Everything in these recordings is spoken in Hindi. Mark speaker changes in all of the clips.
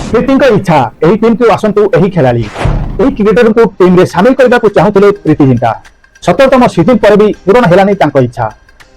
Speaker 1: प्रीति इच्छा यही टीम को आसतु यही खेलाड़ी यही क्रिकेटर को टीम में सामिल करने को चाहूले प्रीति जिंटा 17तम सीजन पर भी पूरण है इच्छा।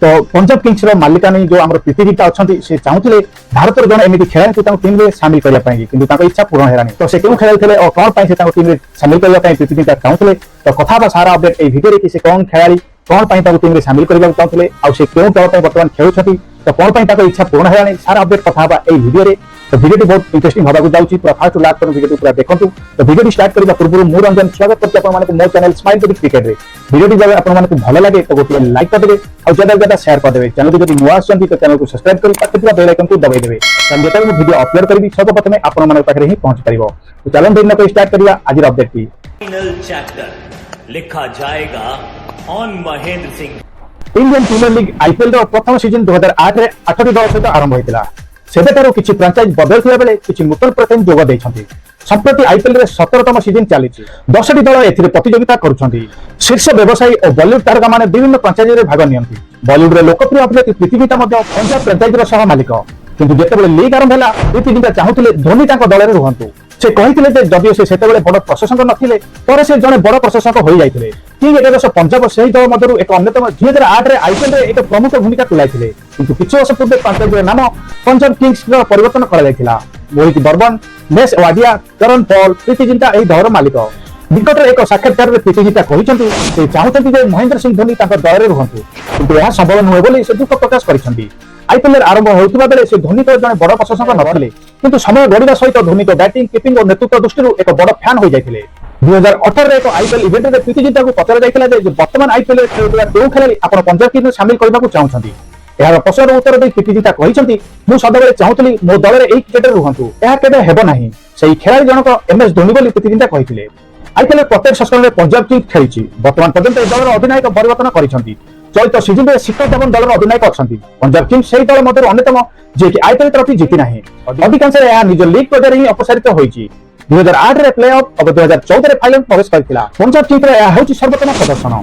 Speaker 1: तो पंजाब किंग्स मालिकानी जो आम प्रीति जिंटा अच्छा से चाहूले भारत जन एमती खेला टीम में सामिल करने कि इच्छा पूरण है तो से क्यों खेल थे और कौन से टीम में सामिल करने प्रीति जिंटा चाहूले तो कथा सारा अपडेट यही भिडियो कि कौन खेला कौन टीम में सामिल करने चाहूले आउ क्यों दल बर्तमान खेलुं तो कौन इच्छा पूर्ण है सारा अपडेट कथा भिडियो तो वीडियो बहुत इंटरेस्टिंग होगा जाऊँगी पूरा फास्ट लास्ट तक वीडियो पूरा देखो। तो वीडियो स्टार्ट करने पूर्व मु रंजन स्वागत करते हैं मो चैनल स्माइल टॉपिक क्रिकेट रे वीडियो जब आपको भल लगे तो गोटे लाइक करदे और ज्यादा शेयर करदे चैनल को नुआ आसती तो चैनल को सब्सक्राइब कर पाखे बेल आइकन को दबाई देवे जो वीडियो अपलोड करी सर्वप्रथम आपण पाखे ही पहुंच पार। तो चलो दिन को स्टार्ट करिया आज अपडेट की
Speaker 2: फाइनल चैप्टर लिखा जाएगा on Mahendra Singh.
Speaker 1: Indian Premier League IPL प्रथम सीजन 2008 रे 8टी दल सहित आरंभ होता सेबेठार किसी फ्रांचाइज बदलता बेले किसी नूतन प्रतिनिधि जोग देते संप्रति आईपीएल रे 17तम सीजन चली 10टी दल एथिरे प्रतियोगिता करुछंती। शीर्ष व्यवसायी और बॉलीवुड तारका माने विभिन्न फ्रांचाइज रे भाग नियंती। बॉलीवुड रे लोकप्रिय अभिनेत्री प्रीति जिंटा मध्य पंजाब फ्रांचाइज रो सह मालिक किंतु जेतेबेले लीग आरंभ हैला प्रीति जिंटा चाहूतिले धोनी तांको दल रे रुहंतु। से कहिथिले जे जदियो से सेतेबेले बड़ प्रशासक नथिले पर से जने बड़ प्रशासक होई जाइथिले किंग 11 पंजाब सही दल मध्यरु एक अन्यतम 2008 रे आईपीएल रे एक प्रमुख भूमिका तुलाइथिले किंतु किछु वर्ष पूर्व फ्रांचाइज रे नाम पंजाब किंग्स रो परिवर्तन करा जायथिला। मोहित बर्मन नेस वाडिया करण पॉल प्रीति जिंटा एही दलर मालिक निकट एक साक्षात्कार में प्रीति जिंटा कहते से चाहते जे महेंद्र सिंह धोनी दल में रुहतु किंतु यह संभव नुहे बोली से दुख प्रकाश कर आईपीएल आरंभ होता बेले से धोनी को जड़े बड़ प्रशासक नथिले किंतु समय गढ़ा सहित धोनी को बैटिंग कीपिंग और नेतृत्व दृष्टि एक बड़ फैन हो जाते 2018 एक आईपीएल इवेंट में प्रीति जिंटा को पचरा जाइथिला जे वर्तमान आईपीएल खेलुवा केउ खेलाड़ी आपण पंजाब किंग्स सामिल करबा चाहूछंती। यार प्रश्नर उत्तर दे प्रीति जिंटा कहते मु सदाबेले चाहूली मो दल में एक क्रिकेटर रुहतु यह केबे हेबो नाही सेही खेलाड़ी जनक एमएस धोनी बोली प्रीति जिंटा कहथिले। आईपीएल प्रत्येक संस्करण में पंजाब किंग्स खेली वर्तमान पर्यंत दल अधिनायक परिवर्तन करिसंती। चलित सीजन में शिखर धवन दल अधिनायक अच्छा पंजाब किंग्स से दल मध्य अन्यतम जी आईपीएल ट्रॉफी जीति ना अधिकांश निज लीग पर्यायर ही अपसारित होती 2008 रे प्ले ऑफ और 2014 रे फाइनल प्रवेश करथिला। पंजाब किंग्स रे होची सर्वोत्तम प्रदर्शन।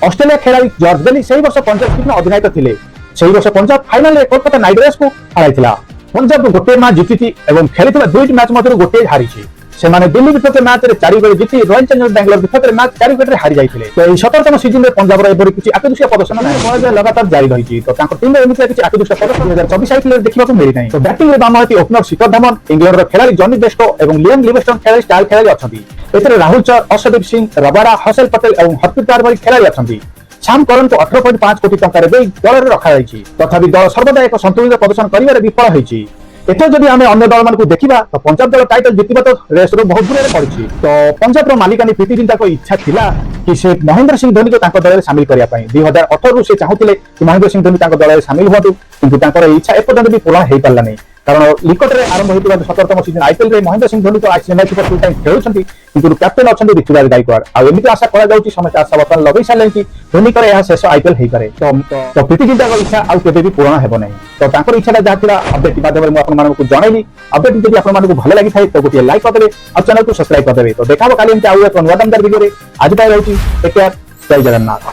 Speaker 1: ऑस्ट्रेलिया खिलाड़ी जॉर्ज बेली सही वर्ष पंजाब किंग्स अधिनायक थिले सही वर्ष पंजाब फाइनल रे कोलकाता नाइट राइडर्स को हराइथिला। पंजाब गोटे मैच जीति और खेली दुईटी मैच मध्य गोटे हारी सेमाने दिल्ली विपक्ष मैच रे 4 विकेट जीति रॉयल चैलेंजर्स बेंगलोर विपक्ष मैच 4 विकेट रे हारि जाइथिले। तो এই 17तम सीजन रे पंजाब रे एबरी किछि आकर्षक प्रदर्शन नै लगातार जारी रहिछि। तो तांको टीम रे एमिति किछि आकर्षक प्रदर्शन 2024 आईपीएल रे देखिबाकू मिलि नै। तो बैटिंग रे बामहाती ओपनर शिखर धवन इंग्लैंड रो खिलाड़ी जॉनी बेस्टो एवं लियम लिविंगस्टन खेलाड़ी स्टाइल खेलाड़ी अछंती। एतरे राहुल चर अर्शदीप सिंह रबाडा हसल पटेल एवं हरप्रीत कौर भली खिलाड़ी अछंती। शाम करन को 18.5 कोटी टंका रे दल रे रखा जाइछि तथापि दल सर्वदा एक संतुलित प्रदर्शन करिवारे विफल होइछि। एथे जदि आमे अन्य दल मानकु देखिबा तो पंजाब दल टाइटल जितिबा तो रेस रो बहुत दूर पड़छि। तो पंजाब रो मालिकानी प्रीति जिंटा को इच्छा थिला कि से महेंद्र सिंह धोनी को तांको दल रे शामिल करिया पई 2018 रु से चाहूतिले कि महेंद्र सिंह धोनी तांको दल रे शामिल होतु किंतु तांकर इच्छा एपर्यंत भी पूर्ण हेइ पारला नै कारण निकट रे आरंभ होइतिबा 17तम सीजन आईपीएल रे महेंद्र सिंह धोनी तो चेन्नई सुपर किंग्स टाइम खेलुछंती किंतु कैप्टन अछंती ऋतुराज गायकवाड़ आ एमिति आशा करा जाउची समस्त आशा वर्तमान लगै साले कि धोनी करे यह शेष आईपीएल हेइ पारे। तो प्रीति जिंटा को इच्छा आउ केबे भी पूर्ण हेबो नै। तो तांकर इच्छाटा जा थिला अपडेट माध्यम रे मु आपन मानकु जणाइली अपडेट जदि आपन मानकु भल लागि थाए तो गोटे लाइक कर देबे और चैनल को सब्सक्राइब कर देबे। तो देखाबो काली एमिति आउ एक नवा दमदार वीडियो रे आज पाइ रहउची टेक केयर जय जगन्नाथ।